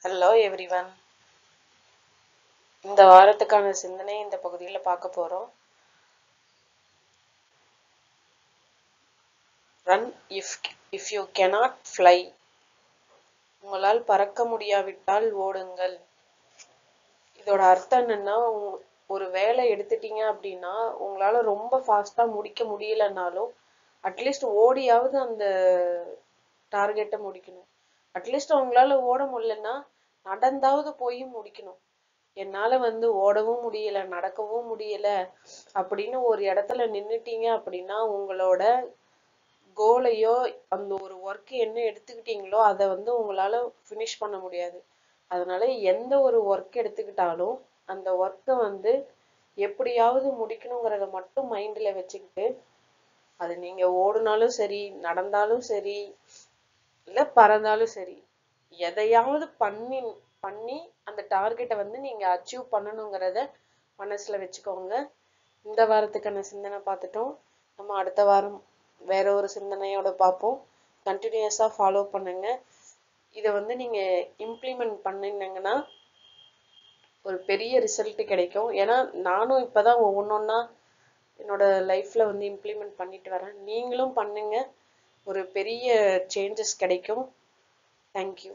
Hello everyone. இந்த வாரத்துக்கான சிந்தனை இந்த பகுதியில் பார்க்க போகிறோம். Run if you cannot fly. உங்களால் பறக்க முடியாவிட்டால் ஓடுங்கள். இதோட அர்த்தம் என்னன்னா, ஒரு வேலை எடுத்துட்டீங்க அப்படின்னா உங்களால் ரொம்ப ஃபாஸ்ட்டாக முடிக்க முடியலன்னாலும் அட்லீஸ்ட் ஓடியாவது அந்த டார்கெட்டை முடிக்கணும். அட்லீஸ்ட் உங்களால் ஓட முடியலன்னா நடந்தாவது போய் முடிக்கணும். என்னால் ஓடவும் முடியல, நடக்கவும் முடியல அப்படின்னு ஒரு இடத்துல நின்றுட்டீங்க அப்படின்னா உங்களோட கோலையோ அந்த ஒரு ஒர்க் என்ன எடுத்துக்கிட்டீங்களோ அதை உங்களால் ஃபினிஷ் பண்ண முடியாது. அதனால எந்த ஒரு ஒர்க் எடுத்துக்கிட்டாலும் அந்த ஒர்க்கை எப்படியாவது முடிக்கணுங்கிறத மட்டும் மைண்டில் வச்சுக்கிட்டு, அது நீங்கள் ஓடுனாலும் சரி, நடந்தாலும் சரி, இல்லை பறந்தாலும் சரி, எதையாவது பண்ணி பண்ணி அந்த டார்கெட்டை நீங்க அச்சீவ் பண்ணணுங்கிறத மனசுல வச்சுக்கோங்க. இந்த வாரத்துக்கான சிந்தனை பார்த்துட்டோம். நம்ம அடுத்த வாரம் வேற ஒரு சிந்தனையோட பார்ப்போம். கண்டினியூஸா ஃபாலோ பண்ணுங்க. இதை நீங்க இம்ப்ளிமெண்ட் பண்ணினீங்கன்னா ஒரு பெரிய ரிசல்ட் கிடைக்கும். ஏன்னா நானும் இப்பதான் ஒவ்வொன்றா என்னோட லைஃப்ல இம்ப்ளிமெண்ட் பண்ணிட்டு வரேன். நீங்களும் பண்ணுங்க, ஒரு பெரிய சேஞ்சஸ் கிடைக்கும். தேங்க்யூ.